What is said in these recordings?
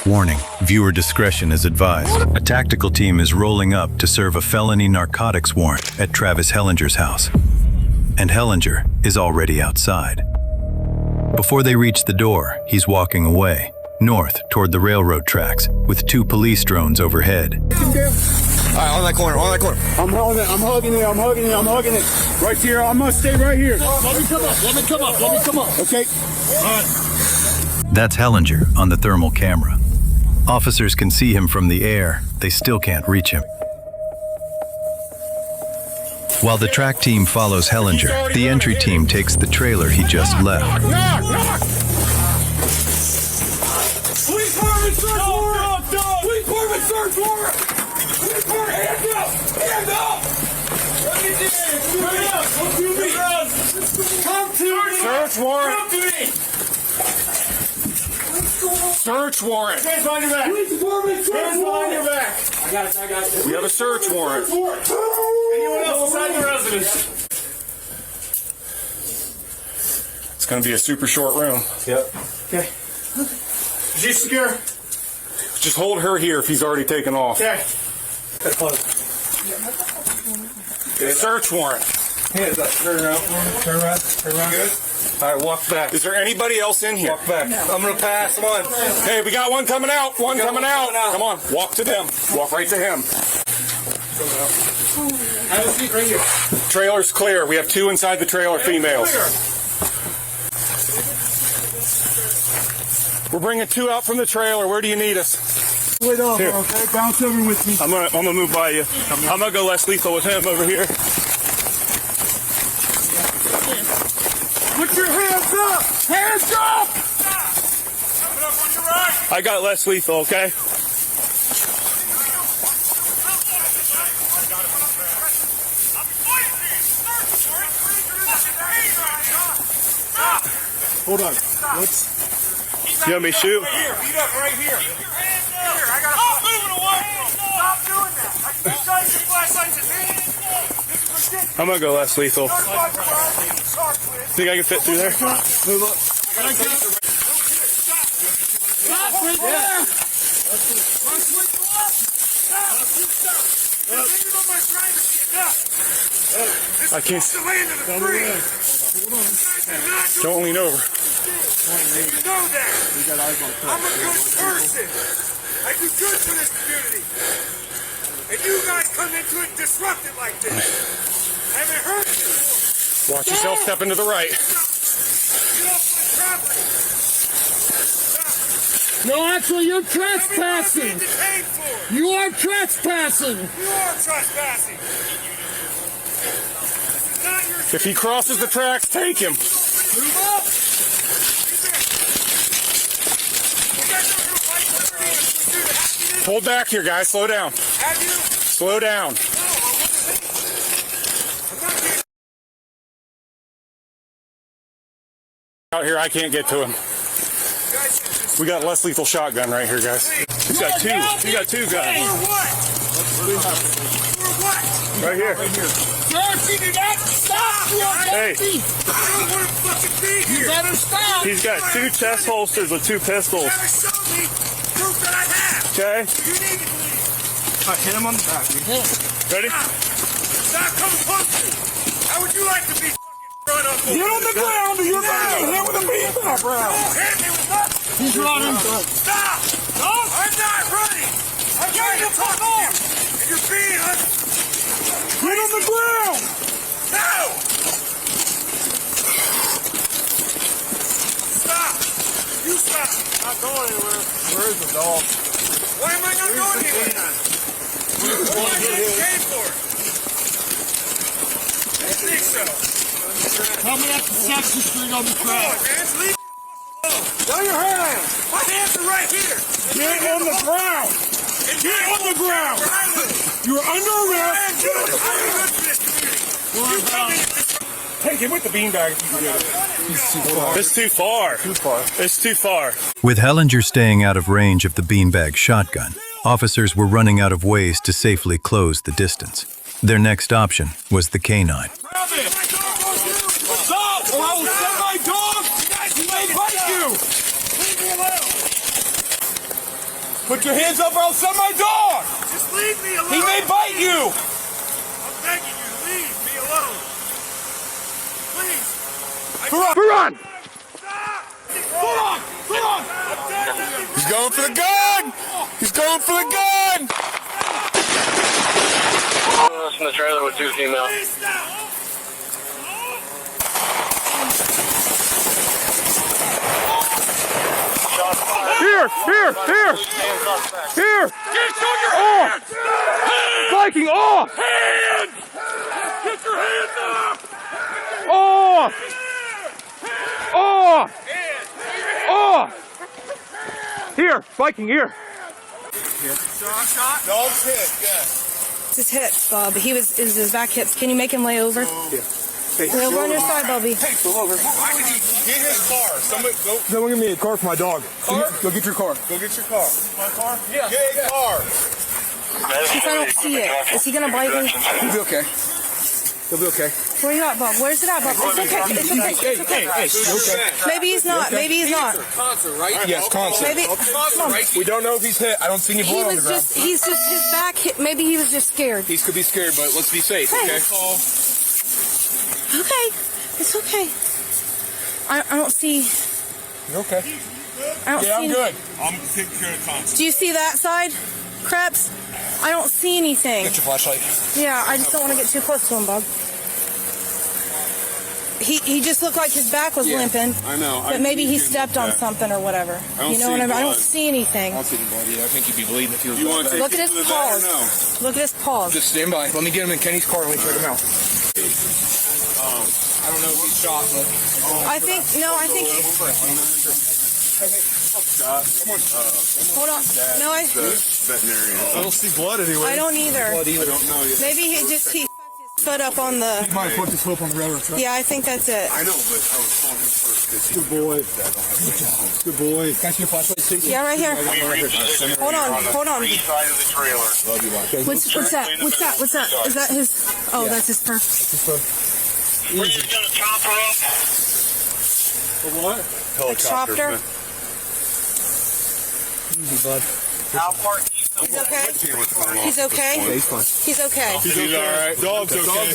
Warning, viewer discretion is advised. A tactical team is rolling up to serve a felony narcotics warrant at Travis Hellinger's house. And Hellinger is already outside. Before they reach the door, he's walking away, north toward the railroad tracks, with 2 police drones overhead. All right, on that corner. I'm hugging it. Right here, I'm gonna stay right here. Let me come up. Okay. All right. That's Hellinger on the thermal camera. Officers can see him from the air. They still can't reach him. While the track team follows Hellinger, the entry team takes the trailer he just left. Knock! Police department search warrant! Police department search warrant! Police department, hands up! Let me see it! Come to me! Search warrant! Come to me! Search warrant! Hands behind your back! Police department search warrant! Hands behind your back! I got it. We have a search warrant. Anyone else inside the residence? It's going to be a super short room. Yep. Okay. Is she secure? Just hold her here if he's already taken off. Okay. Search warrant. Hands up. Turn around. Good. All right, walk back. Is there anybody else in here? Walk back. No. I'm going to pass one. Hey, we got one coming out. Come on. Walk to them. Walk right to him. Have a seat right here. Trailer's clear. We have 2 inside the trailer, females. We're bringing 2 out from the trailer. Where do you need us? Wait off, okay? Bounce over with me. I'm gonna move by you. I'm gonna go less lethal with him over here. Put your hands up! Hands up! Coming up on your right. I got less lethal, okay? Hold on. You want me to shoot? Beat up right here. Keep your hands up. Here, I got stop moving away. Stop doing that. I can show you your flashlights in hands. I'm gonna go less lethal. Think I can fit through there? Move up. Stop right there. I can't. Don't lean over. You know that. I'm a good person. I do good for this community. And you guys come into it and disrupt it like this. I haven't heard you before. Watch yourself step into the right. Get off my property. No, actually, you're trespassing. You are trespassing. You are trespassing. If he crosses the tracks, take him. Move up. Hold back here, guys. Slow down. Slow down. Out here, I can't get to him. We got less lethal shotgun right here, guys. He's got 2. He got 2 guns. Right here. Hey. You better stop. He's got 2 chest holsters with 2 pistols. Okay. I hit him on the back. Ready? Stop coming close to me. How would you like to be run up? Get on the ground or you're going to get hit with a beanbag round. Don't hit me with nothing. He's running. Stop. No, I'm not running. I'm trying to talk to you. And you're being Get on the ground. No. Stop. You stop. Not going anywhere. Where is the dog? Why am I not going anywhere? What am I getting paid for? I think so. Coming up to Sexton Street on the Come track. on, man. Leave me alone. Throw your hands. My hands are right here. Get on the ground. Get on the ground. You're under arrest. Take him with the beanbag if you can get it. It's too far. It's too far. With Hellinger staying out of range of the beanbag shotgun, officers were running out of ways to safely close the distance. Their next option was the canine. Stop! Or I will send my dog! He may bite you! Leave me alone! Put your hands up or I'll send my dog! Just leave me alone! He may bite you! I'm begging you to leave me alone! Please! Run! Stop! Run! Run! I've done nothing He's going for the gun! He's going for the gun! From the trailer with 2 females. Please stop! Here! Here! Here! Here! Get on your hands! Viking off! Hands! Get your hands up! Off! Off! Off! Here! Viking, here! Shot? Dog's hit, yeah. It's his hips, Bob. It was his back hips. Can you make him lay over? Yeah. Lay over on your side, Bobby. Hey, go over. Why would he get his car? Somebody go. Someone give me a car for my dog. Go get your car. Go get your car. My car? Yeah. Get a car. If I don't see it, is he gonna bite me? He'll be okay. He'll be okay. Where you at, Bob? Where's it at, Bob? It's okay. It's okay. It's okay. Hey, you okay? Maybe he's not. Maybe he's not. Concert, right? Yes, concert. Maybe. Come on. We don't know if he's hit. I don't see any He blood on the was ground. just. He's just his back hit. Maybe he was just scared. He could be scared, but let's be safe, Hey. okay? Okay. It's okay. I don't see. You're okay. I don't see. Yeah, I'm good. I'm taking care of the concert. Do you see that side, Krebs? I don't see anything. Get your flashlight. Yeah, I just don't want to get too close to him, Bob. He just looked like his back was limping. I know. But maybe he stepped on something or whatever. You know what I mean? I don't see anything. I don't see anybody. I think he'd be bleeding if he was. Look at his paws. Look at his paws. Just stand by. Let me get him in Kenny's car and we check him out. I don't know if he's shot, but. I think. Hold on. No, I don't see blood anyway. don't either. I don't know yet. Maybe he foot up on the. He might have put his foot on the railroad track. Yeah, I think that's it. I know, but I was calling him first because good boy. Good boy. Can I see your flashlight? Yeah, right here. Hold on. East side of the trailer. What's that? Is that his? Oh, that's his fur. We're just gonna chop her up. For what? Chopper. Easy, bud. How far east? He's okay. He's okay. He's fine. He's okay. He's all right. Dog's okay.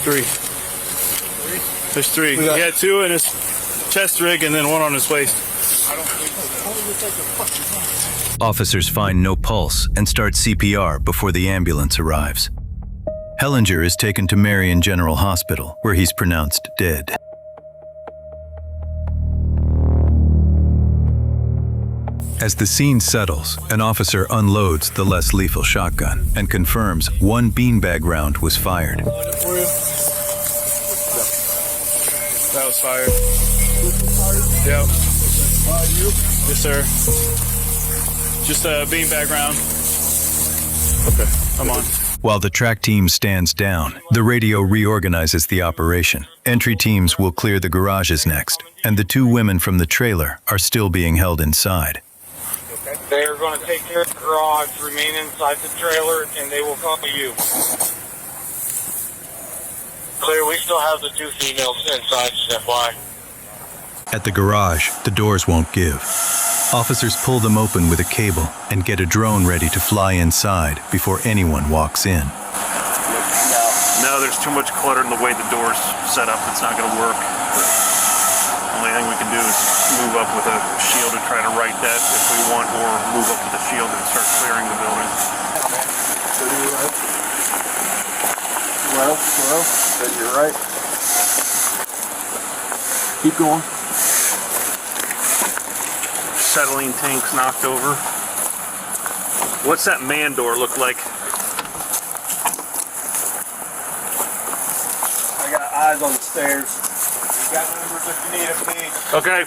Three. There's 3. He had 2 in his chest rig and then 1 on his waist. Officers find no pulse and start CPR before the ambulance arrives. Hellinger is taken to Marion General Hospital, where he's pronounced dead. As the scene settles, an officer unloads the less lethal shotgun and confirms 1 beanbag round was fired. That was fired. Yep. Yes, sir. Just a beanbag round. Okay, I'm on. While the track team stands down, the radio reorganizes the operation. Entry teams will clear the garages next, and the 2 women from the trailer are still being held inside. They are going to take care of the garage, remain inside the trailer, and they will call you. Clear, we still have the 2 females inside, FY. At the garage, the doors won't give. Officers pull them open with a cable and get a drone ready to fly inside before anyone walks in. No, there's too much clutter in the way the door's set up. It's not going to work. Only thing we can do is move up with a shield and try to right that if we want, or move up with a shield and start clearing the building. Well, you're right. Keep going. Settling tanks knocked over. What's that man door look like? I got eyes on the stairs. You got numbers if you need them, please. Okay.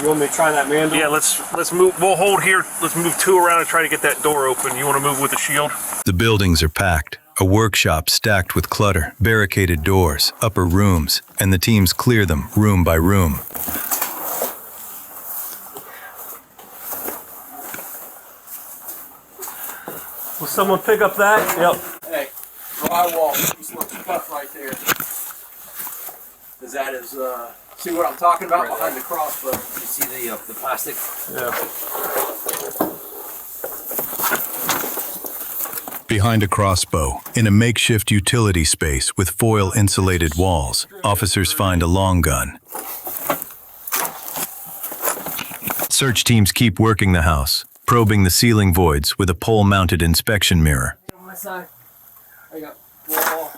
You want me to try that man door? Yeah, let's move. We'll hold here. Let's move 2 around and try to get that door open. You want to move with the shield? The buildings are packed. A workshop stacked with clutter, barricaded doors, upper rooms, and the teams clear them room by room. Will someone pick up that? Yep. Hey, drywall, just look cut right there. Is that see what I'm talking about behind the crossbow? You see the plastic? Yeah. Behind a crossbow, in a makeshift utility space with foil-insulated walls, officers find a long gun. Search teams keep working the house, probing the ceiling voids with a pole-mounted inspection mirror. On my side. I got wall.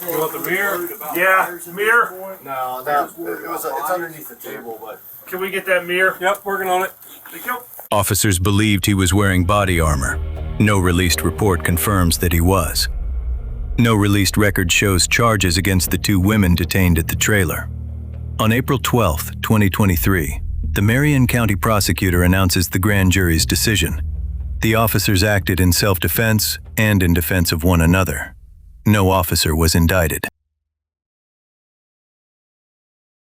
You want the mirror? Yeah, mirror. No, it's underneath the table, but. Can we get that mirror? Yep, working on it. Thank you. Officers believed he was wearing body armor. No released report confirms that he was. No released record shows charges against the 2 women detained at the trailer. On April 12, 2023, the Marion County prosecutor announces the grand jury's decision. The officers acted in self-defense and in defense of one another. No officer was indicted.